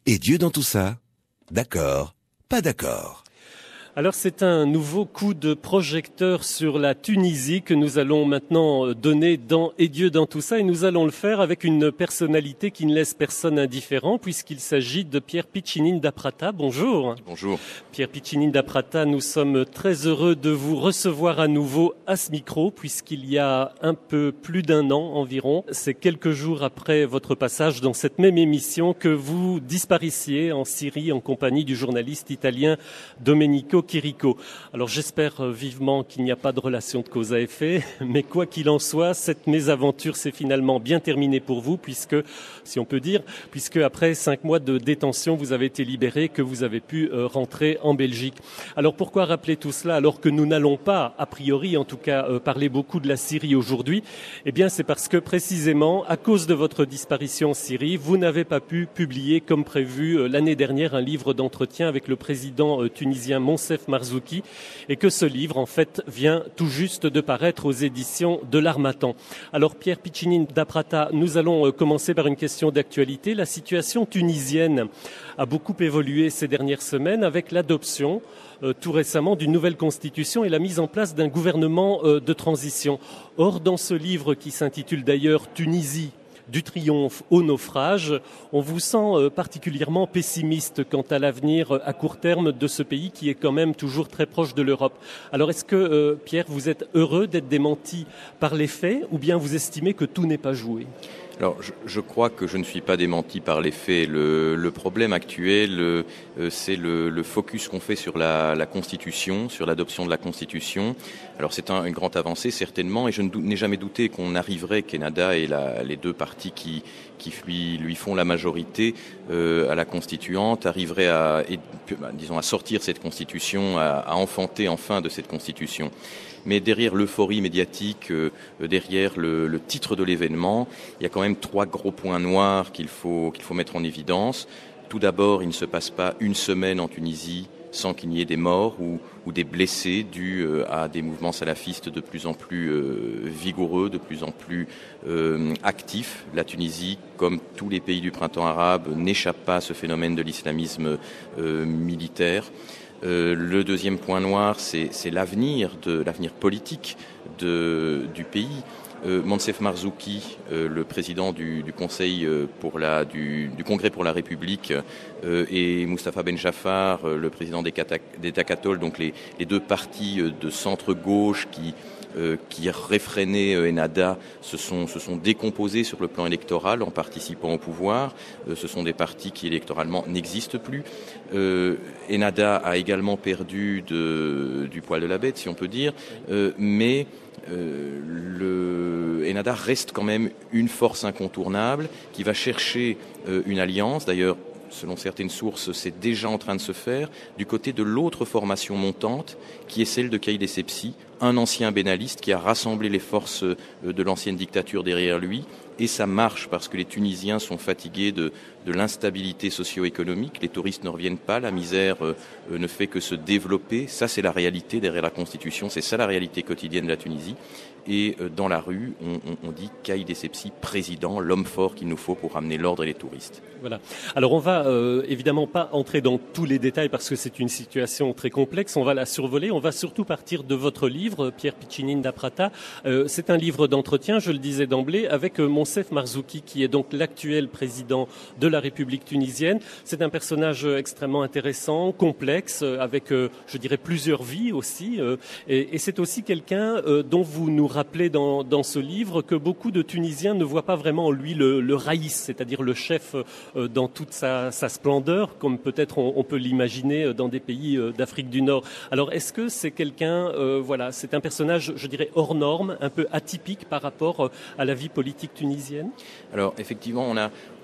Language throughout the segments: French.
Et Dieu dans tout ça? D'accord, pas d'accord. Alors c'est un nouveau coup de projecteur sur la Tunisie que nous allons maintenant donner dans Et Dieu dans tout ça, et nous allons le faire avec une personnalité qui ne laisse personne indifférent puisqu'il s'agit de Pierre Piccinini da Prata. Bonjour. Bonjour. Pierre Piccinini da Prata, nous sommes très heureux de vous recevoir à nouveau à ce micro puisqu'il y a un peu plus d'un an environ, c'est quelques jours après votre passage dans cette même émission que vous disparissiez en Syrie en compagnie du journaliste italien Domenico Chirico. Alors j'espère vivement qu'il n'y a pas de relation de cause à effet, mais quoi qu'il en soit, cette mésaventure s'est finalement bien terminée pour vous, puisque, si on peut dire, puisque après 5 mois de détention, vous avez été libéré, que vous avez pu rentrer en Belgique. Alors pourquoi rappeler tout cela alors que nous n'allons pas, a priori en tout cas, parler beaucoup de la Syrie aujourd'hui? Eh bien c'est parce que précisément, à cause de votre disparition en Syrie, vous n'avez pas pu publier comme prévu l'année dernière un livre d'entretien avec le président tunisien Moncef Marzouki, et que ce livre en fait vient tout juste de paraître aux éditions de l'Harmattan. Alors Pierre Piccinini da Prata, nous allons commencer par une question d'actualité. La situation tunisienne a beaucoup évolué ces dernières semaines avec l'adoption tout récemment d'une nouvelle constitution et la mise en place d'un gouvernement de transition. Or, dans ce livre qui s'intitule d'ailleurs Tunisie, du triomphe au naufrage, on vous sent particulièrement pessimiste quant à l'avenir à court terme de ce pays qui est quand même toujours très proche de l'Europe. Alors est-ce que, Pierre, vous êtes heureux d'être démenti par les faits ou bien vous estimez que tout n'est pas joué ? Alors, je crois que je ne suis pas démenti par les faits. Le problème actuel, c'est le focus qu'on fait sur la Constitution, sur l'adoption de la Constitution. Alors, c'est une grande avancée, certainement, et je n'ai jamais douté qu'on arriverait, qu'Ennahda et les deux partis qui lui font la majorité à la Constituante, arriveraient à sortir cette Constitution, à enfanter enfin de cette Constitution. Mais derrière l'euphorie médiatique, derrière le titre de l'événement, il y a quand même 3 gros points noirs qu'il faut mettre en évidence. Tout d'abord, il ne se passe pas une semaine en Tunisie sans qu'il n'y ait des morts ou des blessés dus à des mouvements salafistes de plus en plus vigoureux, de plus en plus actifs. La Tunisie, comme tous les pays du printemps arabe, n'échappe pas à ce phénomène de l'islamisme militaire. Le deuxième point noir, c'est l'avenir politique du pays. Moncef Marzouki, le président du Conseil du Congrès pour la République, et Moustapha Ben Jaafar, le président des Takatol, donc les deux partis de centre-gauche qui réfrénaient Ennahda, se sont décomposés sur le plan électoral en participant au pouvoir. Ce sont des partis qui électoralement n'existent plus. Ennahda a également perdu du poil de la bête, si on peut dire, mais Ennahda reste quand même une force incontournable qui va chercher une alliance. D'ailleurs, selon certaines sources, c'est déjà en train de se faire du côté de l'autre formation montante qui est celle de Caïd Essebsi, un ancien bénaliste qui a rassemblé les forces de l'ancienne dictature derrière lui. Et ça marche parce que les Tunisiens sont fatigués de l'instabilité socio-économique. Les touristes ne reviennent pas, la misère ne fait que se développer. Ça, c'est la réalité derrière la Constitution. C'est ça la réalité quotidienne de la Tunisie. Et dans la rue, on dit Caïd Essebsi, président, l'homme fort qu'il nous faut pour ramener l'ordre et les touristes. Voilà. Alors on va évidemment pas entrer dans tous les détails parce que c'est une situation très complexe. On va la survoler. On va surtout partir de votre livre, Pierre Piccinini da Prata. C'est un livre d'entretien, je le disais d'emblée, avec Moncef Marzouki, qui est donc l'actuel président de la République tunisienne. C'est un personnage extrêmement intéressant, complexe, avec, je dirais, plusieurs vies aussi. Et c'est aussi quelqu'un dont vous nous rappelez dans ce livre que beaucoup de Tunisiens ne voient pas vraiment en lui le raïs, c'est-à-dire le chef dans toute sa splendeur, comme peut-être on peut l'imaginer dans des pays d'Afrique du Nord. Alors, est-ce que c'est quelqu'un, c'est un personnage, je dirais, hors norme, un peu atypique par rapport à la vie politique tunisienne ? Alors, effectivement,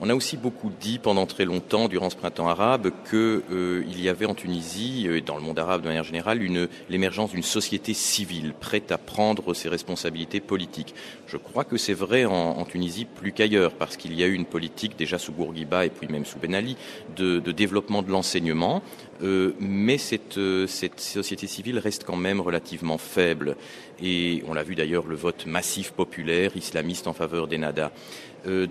on a aussi beaucoup dit pendant très longtemps, durant ce printemps arabe, qu'il y avait en Tunisie, et dans le monde arabe de manière générale, l'émergence d'une société civile prête à prendre ses responsabilités politiques. Je crois que c'est vrai en Tunisie plus qu'ailleurs, parce qu'il y a eu une politique déjà sous Bourguiba et puis même sous Ben Ali de développement de l'enseignement, mais cette société civile reste quand même relativement faible. Et on l'a vu d'ailleurs, le vote massif populaire islamiste en faveur d'Ennahda Ennahda.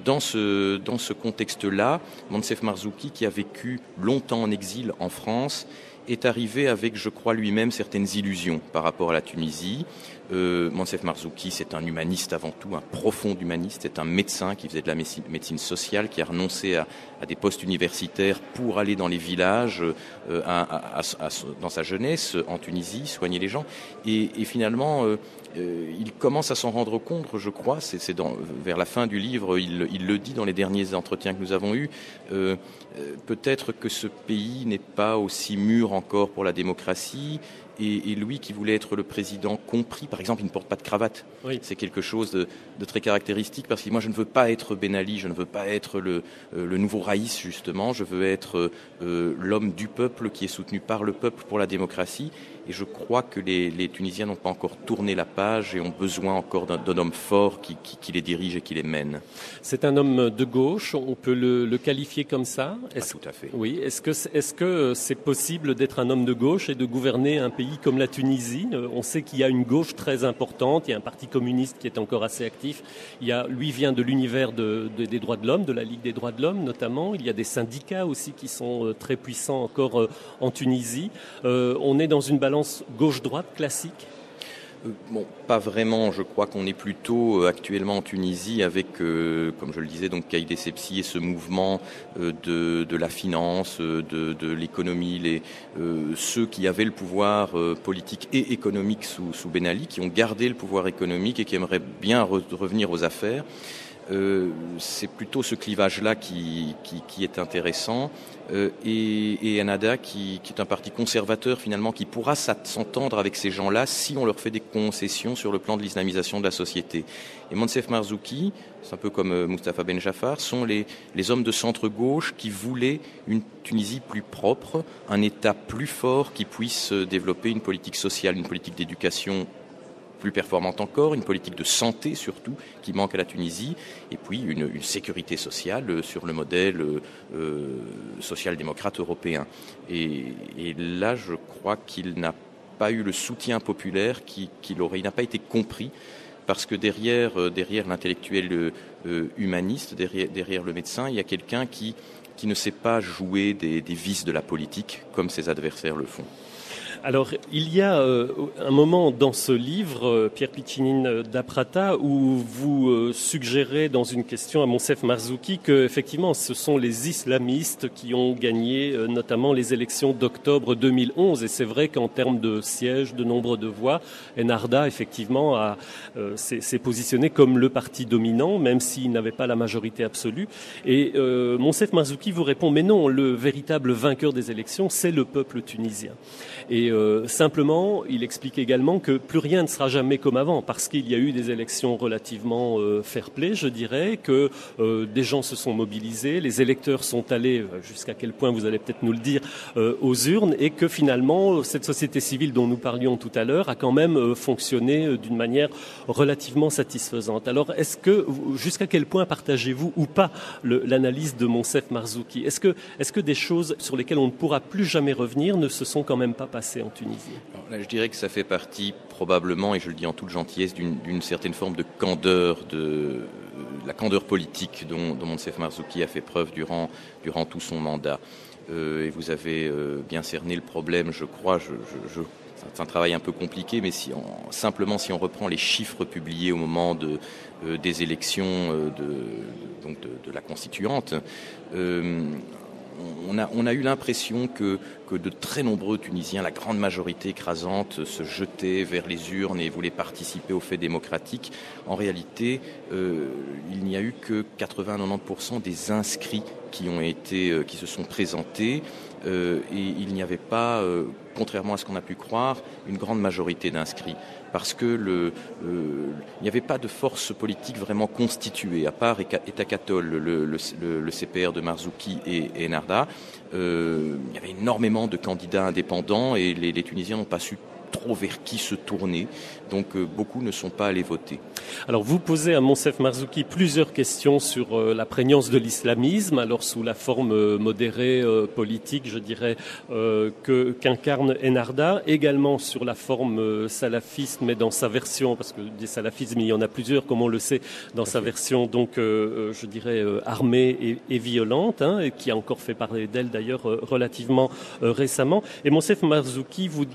Dans ce contexte-là, Moncef Marzouki, qui a vécu longtemps en exil en France, est arrivé avec, je crois, lui-même certaines illusions par rapport à la Tunisie. Moncef Marzouki, c'est un humaniste avant tout, un profond humaniste. C'est un médecin qui faisait de la médecine sociale, qui a renoncé à des postes universitaires pour aller dans les villages dans sa jeunesse en Tunisie, soigner les gens. Et finalement, il commence à s'en rendre compte, je crois, vers la fin du livre, il le dit dans les derniers entretiens que nous avons eus, peut-être que ce pays n'est pas aussi mûr encore pour la démocratie, et lui qui voulait être le président compris, par exemple, il ne porte pas de cravate. Oui. C'est quelque chose de très caractéristique, parce que moi je ne veux pas être Ben Ali, je ne veux pas être le nouveau Raïs justement, je veux être l'homme du peuple qui est soutenu par le peuple pour la démocratie. Et je crois que les Tunisiens n'ont pas encore tourné la page et ont besoin encore d'un homme fort qui les dirige et qui les mène. C'est un homme de gauche, on peut le qualifier comme ça. Tout à fait. Oui. Est-ce que c'est possible d'être un homme de gauche et de gouverner un pays comme la Tunisie? On sait qu'il y a une gauche très importante, il y a un parti communiste qui est encore assez actif. Lui vient de l'univers des droits de l'homme, de la Ligue des droits de l'homme notamment. Il y a des syndicats aussi qui sont très puissants encore en Tunisie. On est dans une balance gauche-droite classique? Bon, pas vraiment. Je crois qu'on est plutôt actuellement en Tunisie avec, comme je le disais, donc Caïd Essebsi et ce mouvement de la finance, de l'économie, ceux qui avaient le pouvoir politique et économique sous Ben Ali, qui ont gardé le pouvoir économique et qui aimeraient bien revenir aux affaires. C'est plutôt ce clivage-là qui est intéressant. Et Ennahda qui est un parti conservateur finalement qui pourra s'entendre avec ces gens-là si on leur fait des concessions sur le plan de l'islamisation de la société. Et Moncef Marzouki, c'est un peu comme Moustapha Ben Jaafar, sont les hommes de centre-gauche qui voulaient une Tunisie plus propre, un État plus fort qui puisse développer une politique sociale, une politique d'éducation plus performante encore, une politique de santé surtout qui manque à la Tunisie, et puis une sécurité sociale sur le modèle social-démocrate européen. Et là, je crois qu'il n'a pas eu le soutien populaire qu'il aurait. Il n'a pas été compris parce que derrière l'intellectuel humaniste, derrière le médecin, il y a quelqu'un qui ne sait pas jouer des vices de la politique comme ses adversaires le font. Alors, il y a un moment dans ce livre, Pierre Piccinini d'Aprata, où vous suggérez dans une question à Moncef Marzouki que, effectivement, ce sont les islamistes qui ont gagné notamment les élections d'octobre 2011. Et c'est vrai qu'en termes de sièges, de nombre de voix, Ennahda, effectivement, s'est positionné comme le parti dominant, même s'il n'avait pas la majorité absolue. Et Moncef Marzouki vous répond, mais non, le véritable vainqueur des élections, c'est le peuple tunisien. Et simplement, il explique également que plus rien ne sera jamais comme avant, parce qu'il y a eu des élections relativement fair-play, je dirais, que des gens se sont mobilisés, les électeurs sont allés, jusqu'à quel point vous allez peut-être nous le dire, aux urnes, et que finalement, cette société civile dont nous parlions tout à l'heure a quand même fonctionné d'une manière relativement satisfaisante. Alors, jusqu'à quel point partagez-vous ou pas l'analyse de Moncef Marzouki? Est-ce que des choses sur lesquelles on ne pourra plus jamais revenir ne se sont quand même pas passées en Tunisie? Alors là, je dirais que ça fait partie probablement, et je le dis en toute gentillesse, d'une certaine forme de candeur, la candeur politique dont Moncef Marzouki a fait preuve durant tout son mandat. Et vous avez bien cerné le problème, je crois. C'est un travail un peu compliqué, mais si on reprend les chiffres publiés au moment des élections de la constituante, on a eu l'impression que de très nombreux Tunisiens, la grande majorité écrasante, se jetaient vers les urnes et voulaient participer aux faits démocratiques. En réalité, il n'y a eu que 80-90% des inscrits qui se sont présentés. Et il n'y avait pas, contrairement à ce qu'on a pu croire, une grande majorité d'inscrits. Parce que il n'y avait pas de force politique vraiment constituée, à part Etakatol, le CPR de Marzouki et Ennahda. Il y avait énormément de candidats indépendants et les Tunisiens n'ont pas su trop vers qui se tourner. Donc beaucoup ne sont pas allés voter. Alors vous posez à Monsef Marzouki plusieurs questions sur la prégnance de l'islamisme, alors sous la forme modérée politique, je dirais, qu'incarne Ennahdha, également sur la forme salafiste, mais dans sa version, parce que des salafismes il y en a plusieurs, comme on le sait, dans sa version donc je dirais armée et violente, hein, et qui a encore fait parler d'elle d'ailleurs relativement récemment. Et Monsef Marzouki vous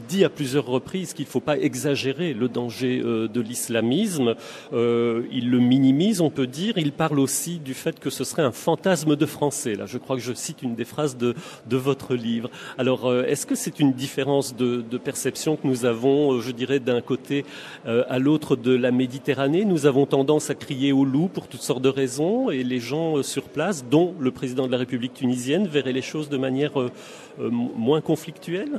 dit à plusieurs reprises qu'il ne faut pas exagérer le danger de l'islamisme. Il le minimise, on peut dire. Il parle aussi du fait que ce serait un fantasme de français. Là, je crois que je cite une des phrases de votre livre. Alors, est-ce que c'est une différence de perception que nous avons, je dirais, d'un côté à l'autre de la Méditerranée? Nous avons tendance à crier au loup pour toutes sortes de raisons, et les gens sur place, dont le président de la République tunisienne, verraient les choses de manière moins conflictuelle?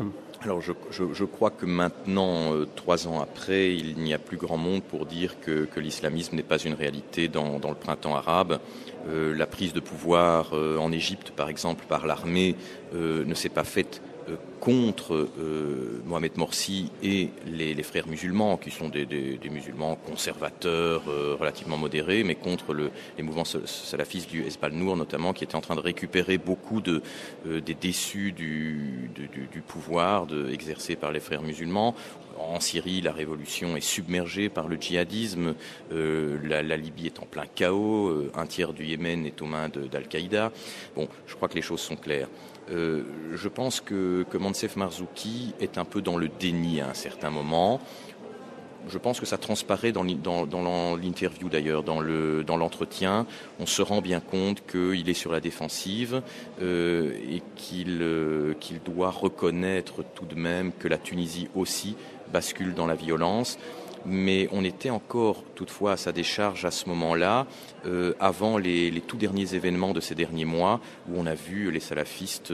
Alors je crois que maintenant, 3 ans après, il n'y a plus grand monde pour dire que l'islamisme n'est pas une réalité dans le printemps arabe. La prise de pouvoir en Égypte, par exemple, par l'armée, ne s'est pas faite contre Mohamed Morsi et les frères musulmans, qui sont des musulmans conservateurs, relativement modérés, mais contre les mouvements salafistes du Hezbollah Nour notamment, qui étaient en train de récupérer beaucoup des déçus du pouvoir exercé par les frères musulmans. En Syrie, la révolution est submergée par le djihadisme. La Libye est en plein chaos. Un tiers du Yémen est aux mains d'Al-Qaïda. Bon, je crois que les choses sont claires. Je pense que Monsef Marzouki est un peu dans le déni à un certain moment. Je pense que ça transparaît dans l'interview d'ailleurs, dans l'entretien. On se rend bien compte qu'il est sur la défensive et qu'il doit reconnaître tout de même que la Tunisie aussi bascule dans la violence. Mais on était encore toutefois à sa décharge à ce moment-là, avant les tout derniers événements de ces derniers mois, où on a vu les salafistes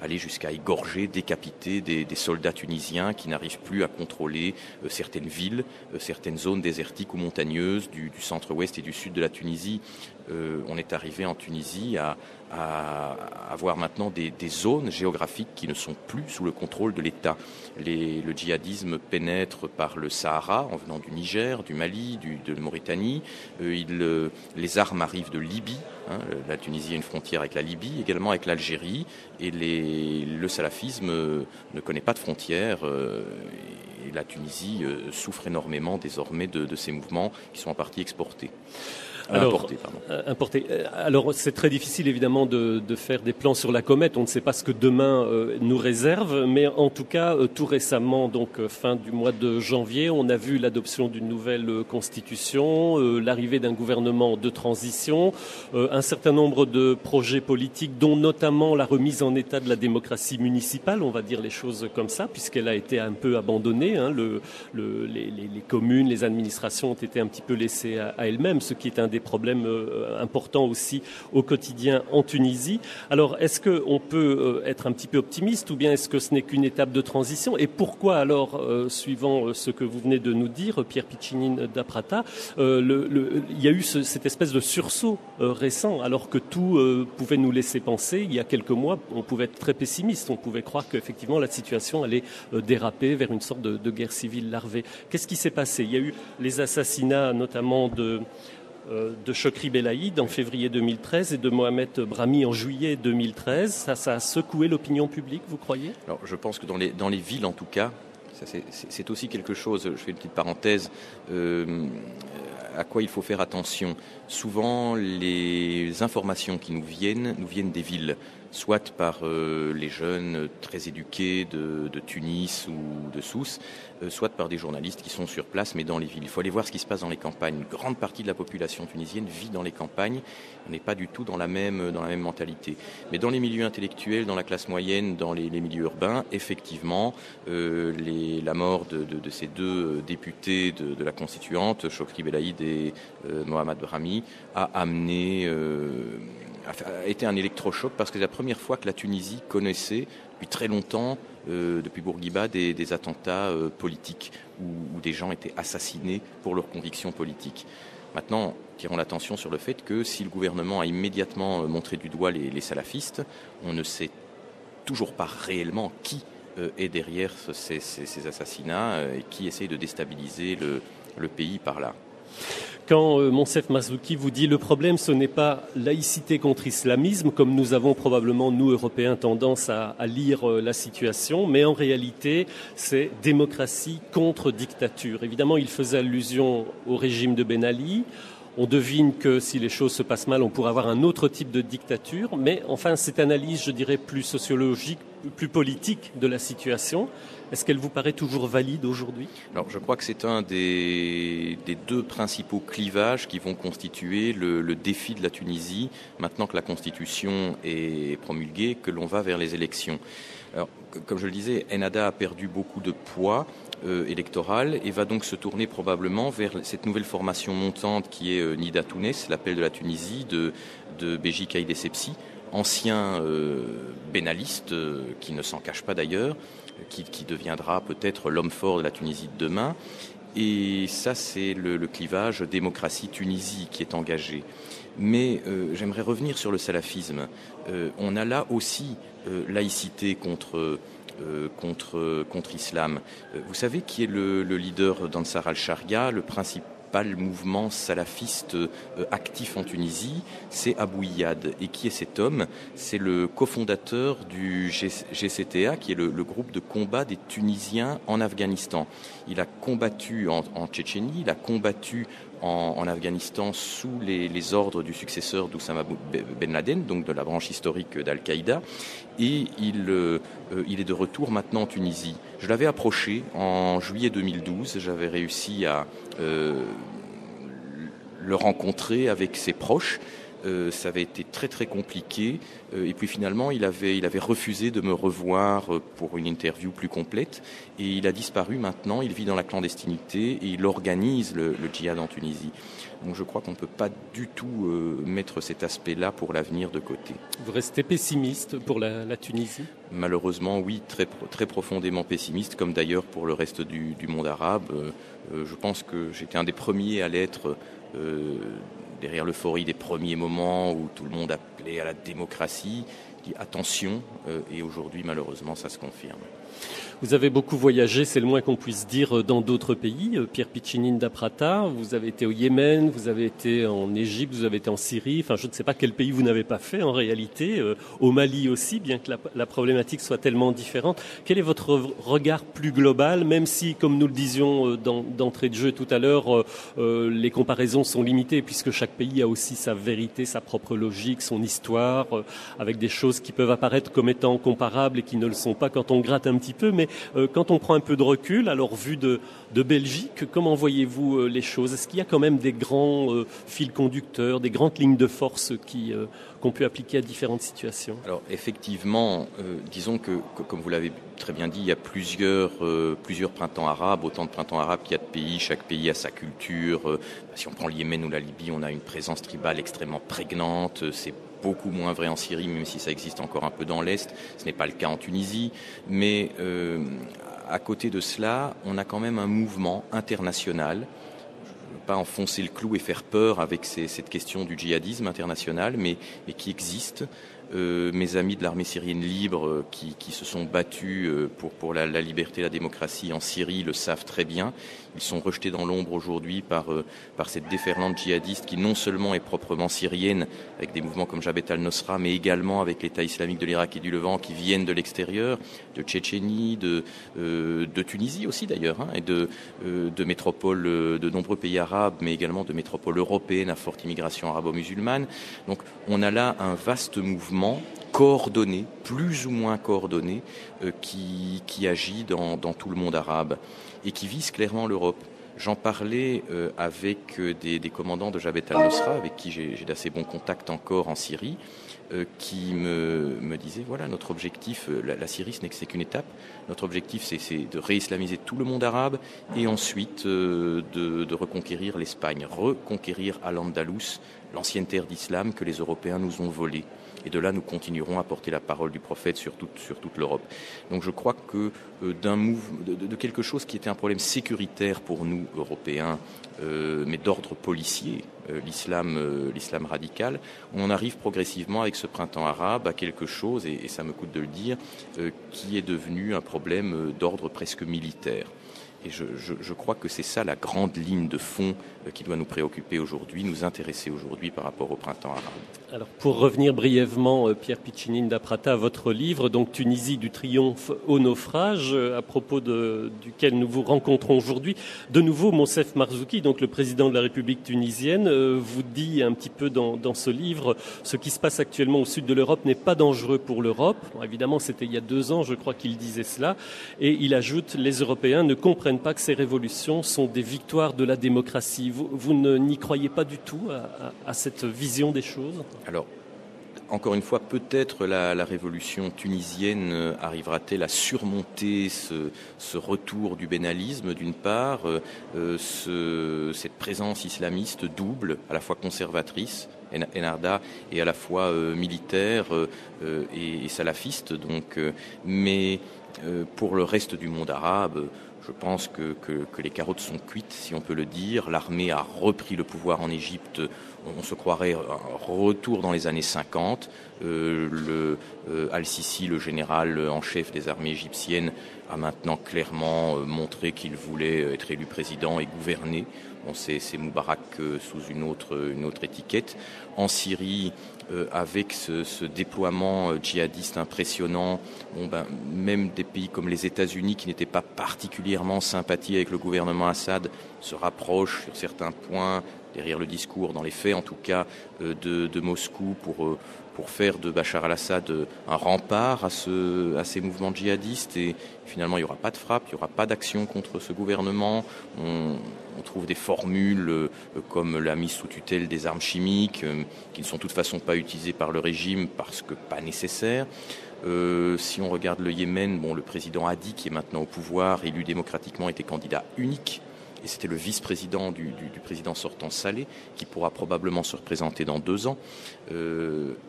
aller jusqu'à égorger, décapiter des soldats tunisiens qui n'arrivent plus à contrôler certaines villes, certaines zones désertiques ou montagneuses du centre-ouest et du sud de la Tunisie. On est arrivé en Tunisie à avoir maintenant des zones géographiques qui ne sont plus sous le contrôle de l'État. Le djihadisme pénètre par le Sahara, en venant du Niger, du Mali, de Mauritanie. Les armes arrivent de Libye. Hein, la Tunisie a une frontière avec la Libye, également avec l'Algérie. Et le salafisme ne connaît pas de frontières. Et la Tunisie souffre énormément désormais de ces mouvements qui sont en partie exportés. Importé. Alors, c'est très difficile évidemment de faire des plans sur la comète. On ne sait pas ce que demain nous réserve, mais en tout cas, tout récemment, donc fin du mois de janvier, on a vu l'adoption d'une nouvelle constitution, l'arrivée d'un gouvernement de transition, un certain nombre de projets politiques, dont notamment la remise en état de la démocratie municipale. On va dire les choses comme ça, puisqu'elle a été un peu abandonnée. Hein. Les communes, les administrations ont été un petit peu laissées à elles-mêmes, ce qui est un des problèmes importants aussi au quotidien en Tunisie. Alors, est-ce qu'on peut être un petit peu optimiste, ou bien est-ce que ce n'est qu'une étape de transition? Et pourquoi alors, suivant ce que vous venez de nous dire, Pierre Piccinini d'Aprata, il y a eu cette espèce de sursaut récent, alors que tout pouvait nous laisser penser, il y a quelques mois, on pouvait être très pessimiste, on pouvait croire qu'effectivement la situation allait déraper vers une sorte de guerre civile larvée. Qu'est-ce qui s'est passé? Il y a eu les assassinats notamment de Chokri Belaïd en février 2013 et de Mohamed Brahmi en juillet 2013. Ça a secoué l'opinion publique, vous croyez? Alors, je pense que dans les villes, en tout cas, c'est aussi quelque chose, je fais une petite parenthèse, à quoi il faut faire attention. Souvent, les informations qui nous viennent des villes, soit par les jeunes très éduqués de Tunis ou de Sousse, soit par des journalistes qui sont sur place, mais dans les villes. Il faut aller voir ce qui se passe dans les campagnes. Une grande partie de la population tunisienne vit dans les campagnes. On n'est pas du tout dans la même mentalité. Mais dans les milieux intellectuels, dans la classe moyenne, dans les milieux urbains, effectivement, la mort de ces deux députés de la Constituante, Chokri Belaïd et Mohamed Brahmi, a été un électrochoc, parce que c'est la première fois que la Tunisie connaissait depuis très longtemps, depuis Bourguiba, des attentats politiques où des gens étaient assassinés pour leurs convictions politiques. Maintenant, tirons l'attention sur le fait que si le gouvernement a immédiatement montré du doigt les salafistes, on ne sait toujours pas réellement qui est derrière ces assassinats et qui essaye de déstabiliser le pays par là. Quand Monsef Marzouki vous dit le problème, ce n'est pas laïcité contre islamisme, comme nous avons probablement, nous, Européens, tendance à lire la situation, mais en réalité, c'est démocratie contre dictature. Évidemment, il faisait allusion au régime de Ben Ali. On devine que si les choses se passent mal, on pourrait avoir un autre type de dictature, mais enfin, cette analyse, je dirais, plus sociologique, plus politique de la situation, est-ce qu'elle vous paraît toujours valide aujourd'hui ? Alors, je crois que c'est un des deux principaux clivages qui vont constituer le défi de la Tunisie, maintenant que la Constitution est promulguée, que l'on va vers les élections. Alors, comme je le disais, Ennahda a perdu beaucoup de poids électoral et va donc se tourner probablement vers cette nouvelle formation montante qui est Nida Tounes, l'appel de la Tunisie de Béji Caïd Essebsi, ancien bénaliste qui ne s'en cache pas d'ailleurs, qui deviendra peut-être l'homme fort de la Tunisie de demain. Et ça, c'est le clivage démocratie-Tunisie qui est engagé. Mais j'aimerais revenir sur le salafisme. On a là aussi laïcité contre islam. Vous savez qui est le leader d'Ansar al-Sharia, le principal mouvement salafiste actif en Tunisie, c'est Abou Iyad. Et qui est cet homme ? C'est le cofondateur du GCTA, qui est le groupe de combat des Tunisiens en Afghanistan. Il a combattu en Tchétchénie, il a combattu en Afghanistan sous les ordres du successeur d'Oussama Ben Laden, donc de la branche historique d'Al-Qaïda, et il est de retour maintenant en Tunisie. Je l'avais approché en juillet 2012, j'avais réussi à le rencontrer avec ses proches. Ça avait été très très compliqué et puis finalement il avait refusé de me revoir pour une interview plus complète et il a disparu maintenant, il vit dans la clandestinité et il organise le djihad en Tunisie. Donc je crois qu'on ne peut pas du tout mettre cet aspect-là pour l'avenir de côté. Vous restez pessimiste pour la Tunisie ? Malheureusement oui, très, très profondément pessimiste, comme d'ailleurs pour le reste du monde arabe. Je pense que j'étais un des premiers à l'être derrière l'euphorie des premiers moments où tout le monde appelait à la démocratie, dit attention, et aujourd'hui malheureusement ça se confirme. Vous avez beaucoup voyagé, c'est le moins qu'on puisse dire, dans d'autres pays. Pierre Piccinini d'Aprata, vous avez été au Yémen, vous avez été en Égypte, vous avez été en Syrie. Enfin, je ne sais pas quel pays vous n'avez pas fait en réalité. Au Mali aussi, bien que la problématique soit tellement différente. Quel est votre regard plus global, même si, comme nous le disions d'entrée de jeu tout à l'heure, les comparaisons sont limitées puisque chaque pays a aussi sa vérité, sa propre logique, son histoire, avec des choses qui peuvent apparaître comme étant comparables et qui ne le sont pas quand on gratte un petit peu. Mais quand on prend un peu de recul, alors vu de Belgique, comment voyez-vous les choses ? Est-ce qu'il y a quand même des grands fils conducteurs, des grandes lignes de force qu'on peut appliquer à différentes situations ? Alors effectivement, disons que, comme vous l'avez très bien dit, il y a plusieurs printemps arabes, autant de printemps arabes qu'il y a de pays, chaque pays a sa culture. Si on prend le Yémen ou la Libye, on a une présence tribale extrêmement prégnante, c'est beaucoup moins vrai en Syrie, même si ça existe encore un peu dans l'Est. Ce n'est pas le cas en Tunisie. Mais à côté de cela, on a quand même un mouvement international. Je ne veux pas enfoncer le clou et faire peur avec cette question du djihadisme international, mais qui existe. Mes amis de l'armée syrienne libre qui se sont battus pour la liberté et la démocratie en Syrie le savent très bien. Ils sont rejetés dans l'ombre aujourd'hui par cette déferlante djihadiste qui non seulement est proprement syrienne, avec des mouvements comme Jabhat al-Nosra, mais également avec l'État islamique de l'Irak et du Levant qui viennent de l'extérieur, de Tchétchénie, de Tunisie aussi d'ailleurs, et de métropoles de nombreux pays arabes, mais également de métropoles européennes à forte immigration arabo-musulmane. Donc on a là un vaste mouvement coordonné, plus ou moins coordonné, qui agit dans tout le monde arabe et qui vise clairement l'Europe. J'en parlais avec des commandants de Jabhat al-Nosra, avec qui j'ai d'assez bons contacts encore en Syrie, qui me disaient, voilà, notre objectif, la Syrie, c'est qu'une étape. Notre objectif, c'est de réislamiser tout le monde arabe et ensuite de reconquérir l'Espagne, reconquérir Al-Andalus, l'ancienne terre d'islam que les Européens nous ont volée. Et de là, nous continuerons à porter la parole du prophète sur toute l'Europe. Donc je crois que de quelque chose qui était un problème sécuritaire pour nous, Européens, mais d'ordre policier, l'islam radical, on en arrive progressivement avec ce printemps arabe à quelque chose, et ça me coûte de le dire, qui est devenu un problème d'ordre presque militaire. Et je crois que c'est ça la grande ligne de fond qui doit nous préoccuper aujourd'hui, nous intéresser aujourd'hui par rapport au printemps arabe. Alors pour revenir brièvement, Pierre Piccinini d'Aprata, à votre livre, donc Tunisie du triomphe au naufrage, à propos duquel nous vous rencontrons aujourd'hui. De nouveau, Monsef Marzouki, donc le président de la République tunisienne, vous dit un petit peu dans ce livre, ce qui se passe actuellement au sud de l'Europe n'est pas dangereux pour l'Europe. Bon, évidemment, c'était il y a 2 ans, je crois qu'il disait cela. Et il ajoute, les Européens ne comprennent pas que ces révolutions sont des victoires de la démocratie. Vous n'y croyez pas du tout à cette vision des choses ? Alors, encore une fois, peut-être la révolution tunisienne arrivera-t-elle à surmonter ce retour du bénalisme, d'une part, cette présence islamiste double, à la fois conservatrice, Ennahda, et à la fois militaire et salafiste. Donc, mais pour le reste du monde arabe, je pense que les carottes sont cuites, si on peut le dire. L'armée a repris le pouvoir en Égypte. On se croirait un retour dans les années 50. Al-Sisi, le général en chef des armées égyptiennes, a maintenant clairement montré qu'il voulait être élu président et gouverner. Bon, c'est Moubarak sous une autre étiquette. En Syrie, avec ce déploiement djihadiste impressionnant, même des pays comme les États-Unis, qui n'étaient pas particulièrement sympathiques avec le gouvernement Assad, se rapprochent sur certains points, derrière le discours, dans les faits en tout cas, de Moscou pour faire de Bachar al-Assad un rempart à ces mouvements djihadistes. Et finalement, il n'y aura pas de frappe, il n'y aura pas d'action contre ce gouvernement. On trouve des formules comme la mise sous tutelle des armes chimiques, qui ne sont de toute façon pas utilisées par le régime parce que pas nécessaires. Si on regarde le Yémen, le président Hadi, qui est maintenant au pouvoir, élu démocratiquement, était candidat unique. Et c'était le vice-président du président sortant Saleh, qui pourra probablement se représenter dans 2 ans.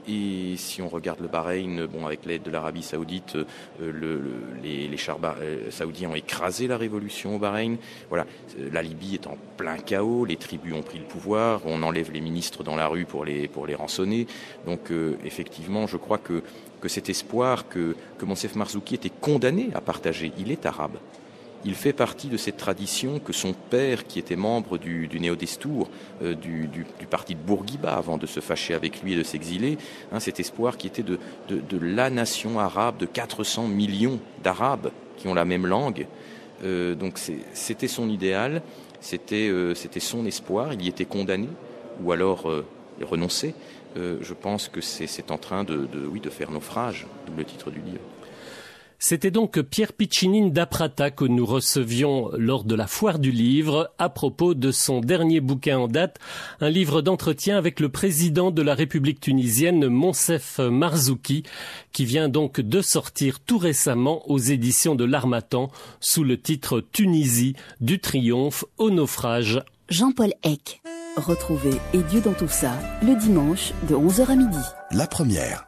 Et si on regarde le Bahreïn, avec l'aide de l'Arabie Saoudite, les chars saoudiens ont écrasé la révolution au Bahreïn. Voilà, la Libye est en plein chaos, les tribus ont pris le pouvoir, on enlève les ministres dans la rue pour les rançonner. Donc effectivement, je crois que cet espoir que Monsef Marzouki était condamné à partager, il est arabe. Il fait partie de cette tradition que son père, qui était membre du Néo-Destour, du parti de Bourguiba, avant de se fâcher avec lui et de s'exiler, cet espoir qui était de la nation arabe, de 400 millions d'Arabes qui ont la même langue. Donc c'était son idéal, c'était son espoir, il y était condamné, ou alors il renonçait. Je pense que c'est en train de faire naufrage, d'où le titre du livre. C'était donc Pierre Piccinini d'Aprata que nous recevions lors de la foire du livre à propos de son dernier bouquin en date, un livre d'entretien avec le président de la République tunisienne, Monsef Marzouki, qui vient donc de sortir tout récemment aux éditions de l'Harmattan sous le titre Tunisie du triomphe au naufrage. Jean-Paul Eck. Retrouvez Et Dieu dans tout ça le dimanche de 11h à midi. La première.